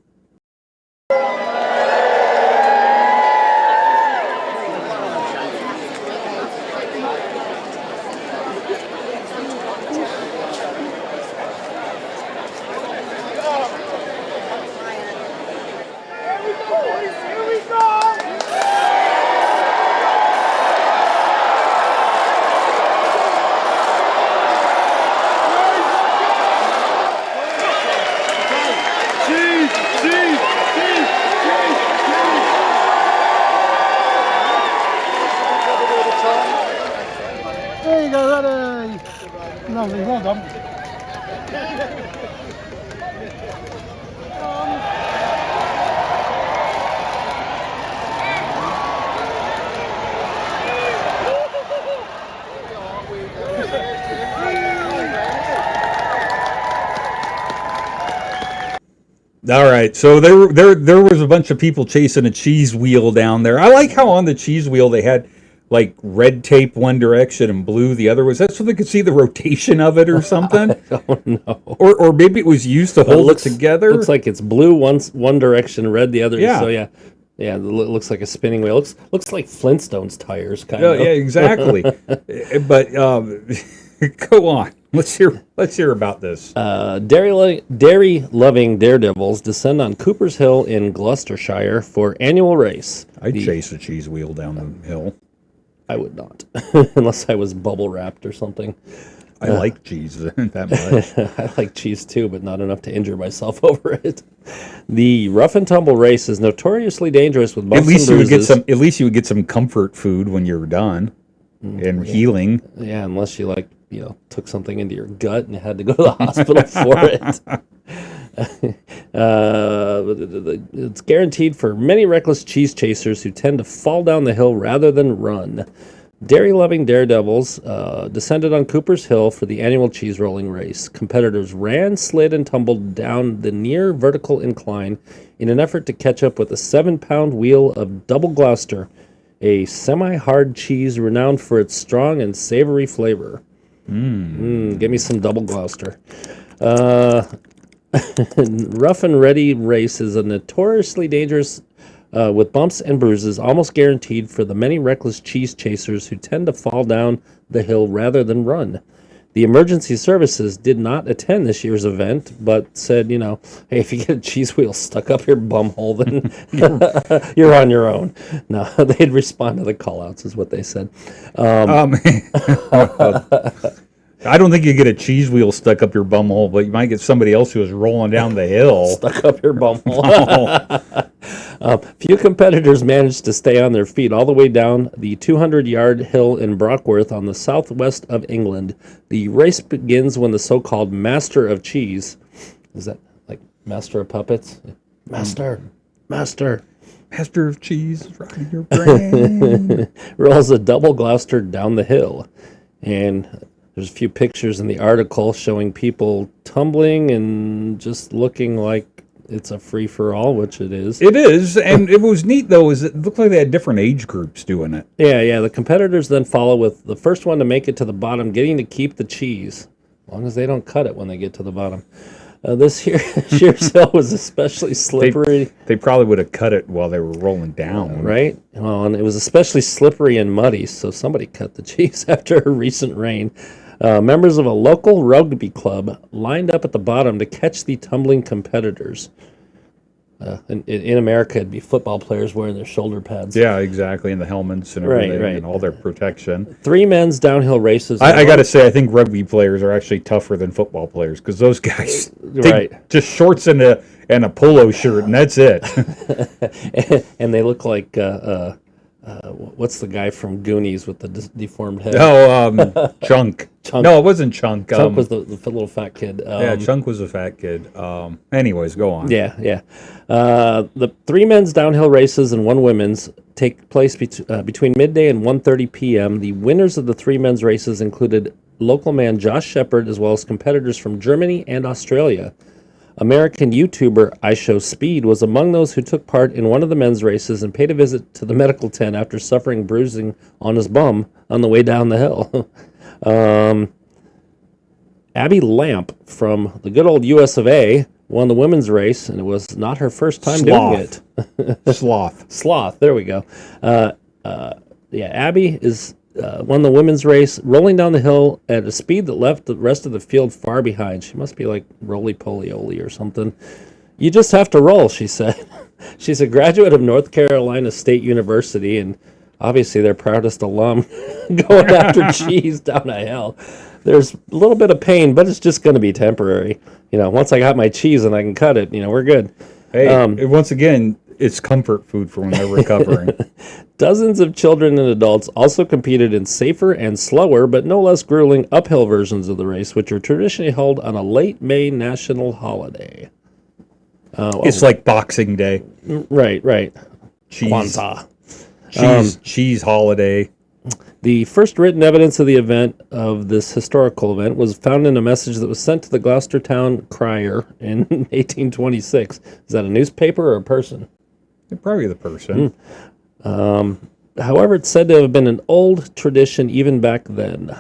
There you go, ready. Lovely, well done. All right, so there was a bunch of people chasing a cheese wheel down there. I like how on the cheese wheel they had like red tape one direction and blue the other. Was that so they could see the rotation of it or something? I don't know. Or maybe it was used to hold it together. Looks like it's blue one direction, red the other. Yeah. So yeah, it looks like a spinning wheel. Looks like Flintstones tires, kind of. Yeah, exactly. But go on. Let's hear about this. Dairy-loving daredevils descend on Cooper's Hill in Gloucestershire for annual race. I'd chase a cheese wheel down the hill. I would not, unless I was bubble wrapped or something. I like cheese that much. I like cheese too, but not enough to injure myself over it. The rough and tumble race is notoriously dangerous with bumps At least and you bruises. would get some comfort food when you're done and healing. Yeah, unless you took something into your gut and had to go to the hospital for it. It's guaranteed for many reckless cheese chasers who tend to fall down the hill rather than run. Dairy-loving daredevils descended on Cooper's Hill for the annual cheese rolling race. Competitors ran, slid, and tumbled down the near vertical incline in an effort to catch up with a 7-pound wheel of Double Gloucester, a semi-hard cheese renowned for its strong and savory flavor. Give me some Double Gloucester. Rough and ready race is a notoriously dangerous with bumps and bruises, almost guaranteed for the many reckless cheese chasers who tend to fall down the hill rather than run. The emergency services did not attend this year's event, but said, hey, if you get a cheese wheel stuck up your bum hole, then you're on your own. No, they'd respond to the call-outs, is what they said. I don't think you get a cheese wheel stuck up your bum hole, but you might get somebody else who is rolling down the hill. Stuck up your bum hole. Few competitors managed to stay on their feet all the way down the 200-yard hill in Brockworth on the southwest of England. The race begins when the so-called Master of Cheese, is that like Master of Puppets? Master of Cheese, rocking your brain. rolls a Double Gloucester down the hill. And there's a few pictures in the article showing people tumbling and just looking like it's a free-for-all, which it is. It is, and it was neat, though, is it looked like they had different age groups doing it. Yeah. The competitors then follow with the first one to make it to the bottom, getting to keep the cheese, as long as they don't cut it when they get to the bottom. This year's hill was especially slippery. They probably would have cut it while they were rolling down. Right? Well, and it was especially slippery and muddy, so somebody cut the cheese after a recent rain. Members of a local rugby club lined up at the bottom to catch the tumbling competitors. In America, it'd be football players wearing their shoulder pads. Yeah, exactly, and the helmets and everything, Right. and all their protection. 3 men's downhill races. I got to say, I think rugby players are actually tougher than football players because those guys take just shorts and a polo shirt, and that's it. And they look like what's the guy from Goonies with the deformed head? Chunk. Chunk. No, it wasn't Chunk. Chunk was the little fat kid. Yeah, Chunk was a fat kid. Anyways, go on. Yeah. The 3 men's downhill races and 1 women's take place between midday and 1:30 p.m. The winners of the 3 men's races included local man Josh Shepard, as well as competitors from Germany and Australia. American YouTuber I Show Speed was among those who took part in one of the men's races and paid a visit to the medical tent after suffering bruising on his bum on the way down the hill. Abby Lamp from the good old US of A won the women's race, and it was not her first time doing it. Sloth, there we go. Abby won the women's race, rolling down the hill at a speed that left the rest of the field far behind. She must be like roly-poly-oly or something. You just have to roll, she said. She's a graduate of North Carolina State University, and obviously their proudest alum, going after cheese down a hill. There's a little bit of pain, but it's just going to be temporary. Once I got my cheese and I can cut it, we're good. Hey, once again, it's comfort food for when they're recovering. Dozens of children and adults also competed in safer and slower, but no less grueling uphill versions of the race, which are traditionally held on a late May national holiday. It's like Boxing Day. Right. Cheese. Kwanzaa. Cheese holiday. The first written evidence of the event, of this historical event, was found in a message that was sent to the Gloucestertown Crier in 1826. Is that a newspaper or a person? Probably the person. However, it's said to have been an old tradition even back then.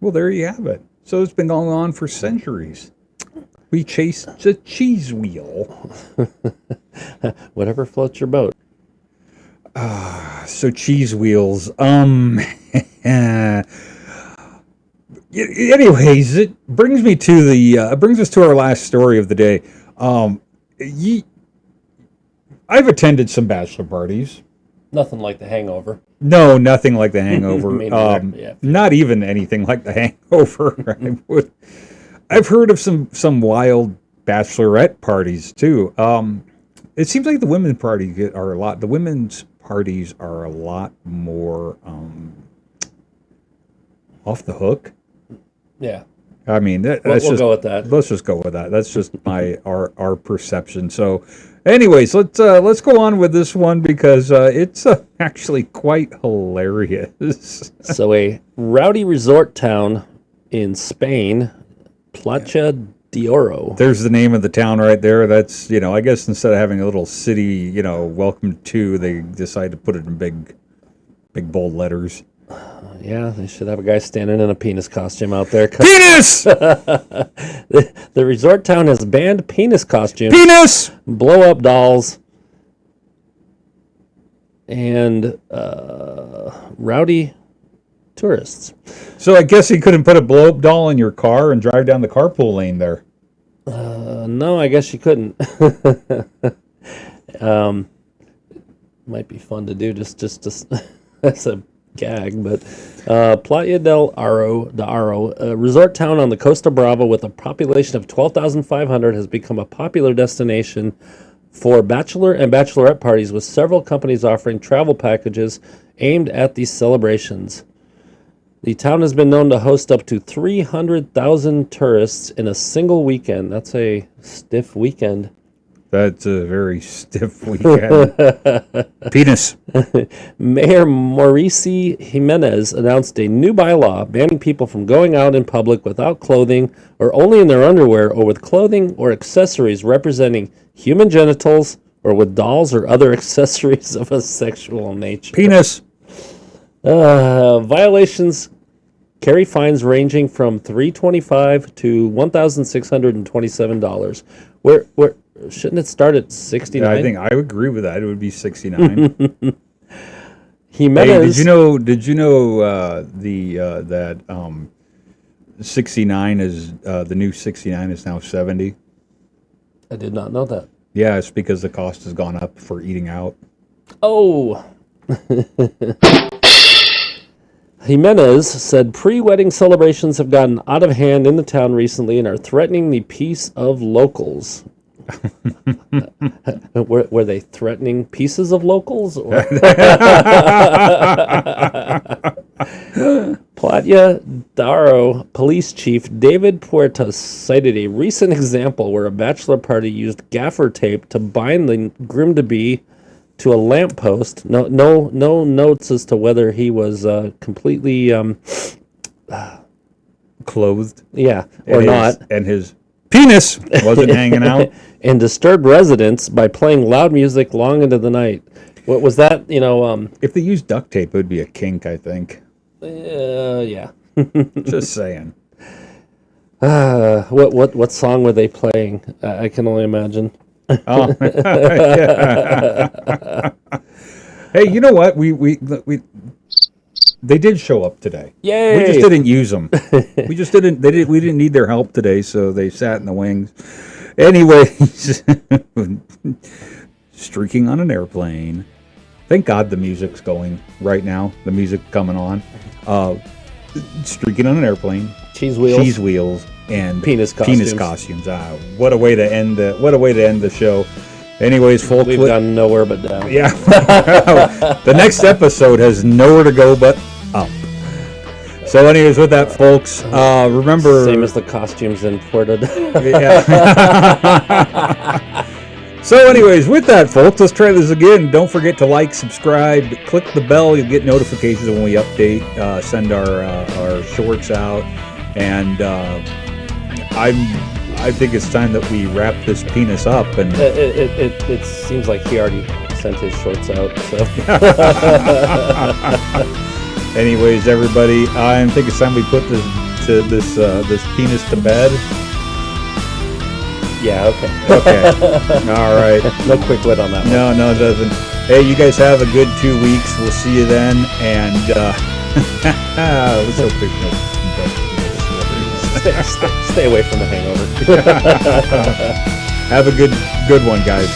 Well, there you have it. So it's been going on for centuries. We chase the cheese wheel. Whatever floats your boat. So cheese wheels. Anyways, it brings me to the brings us to our last story of the day. I've attended some bachelor parties. Nothing like the hangover. No, nothing like the hangover. Me neither, yeah. Not even anything like the hangover. I've heard of some wild bachelorette parties too. It seems like the women's parties are a lot. The women's parties are a lot more off the hook. Yeah. I mean, We'll just, go with that. Let's just go with that. That's just our perception. So, anyways, let's go on with this one because it's actually quite hilarious. So, a rowdy resort town in Spain, Playa de Oro. There's the name of the town right there. That's, I guess instead of having a little city, welcome to, they decide to put it in big bold letters. Yeah, they should have a guy standing in a penis costume out there. Penis! The resort town has banned penis costumes, Penis! blow-up dolls, and rowdy tourists. So I guess you couldn't put a blow-up doll in your car and drive down the carpool lane there. No, I guess you couldn't. Might be fun to do just as a gag, but Playa del Aro, a resort town on the Costa Brava with a population of 12,500, has become a popular destination for bachelor and bachelorette parties, with several companies offering travel packages aimed at these celebrations. The town has been known to host up to 300,000 tourists in a single weekend. That's a stiff weekend. That's a very stiff weekend. Penis. Mayor Maurici Jimenez announced a new bylaw banning people from going out in public without clothing or only in their underwear or with clothing or accessories representing human genitals or with dolls or other accessories of a sexual nature. Penis. Violations carry fines ranging from $325 to $1,627. Where shouldn't it start at 69? I think I would agree with that. It would be 69. Jimenez. Hey, did you know that 69 is the new 69 is now 70? I did not know that. Yeah, it's because the cost has gone up for eating out. Oh. Jimenez said pre-wedding celebrations have gotten out of hand in the town recently and are threatening the peace of locals. Were they threatening pieces of locals? Or? Playa Daro Police Chief David Puertas cited a recent example where a bachelor party used gaffer tape to bind the groom-to-be to a lamppost. No notes as to whether he was completely Clothed. Yeah, or not. And his penis wasn't hanging out. And disturbed residents by playing loud music long into the night. What was that? If they used duct tape, it would be a kink, I think. Yeah. Just saying. What song were they playing? I can only imagine. Oh. Hey, you know what? We they did show up today. Yay! We just didn't use them. We just didn't. We didn't need their help today, so they sat in the wings. Anyways, streaking on an airplane. Thank God the music's going right now. The music coming on. Streaking on an airplane. Cheese wheels. And penis costumes. What a way to end the show. Anyways, folks, we've gone nowhere but down. Yeah. The next episode has nowhere to go but up. So anyways, with that, folks, remember... Same as the costumes in Puerto. Yeah. So anyways, with that, folks, let's try this again. Don't forget to like, subscribe, click the bell. You'll get notifications when we update, send our shorts out. And I think it's time that we wrap this penis up. And It seems like he already sent his shorts out. So, anyways, everybody, I think it's time we put this penis to bed. yeah, okay. Okay. All right. No quick wit on that one. No, it doesn't. Hey, you guys have a good 2 weeks. We'll see you then. And let's hope there's no Stay away from the hangover. Have a good one, guys.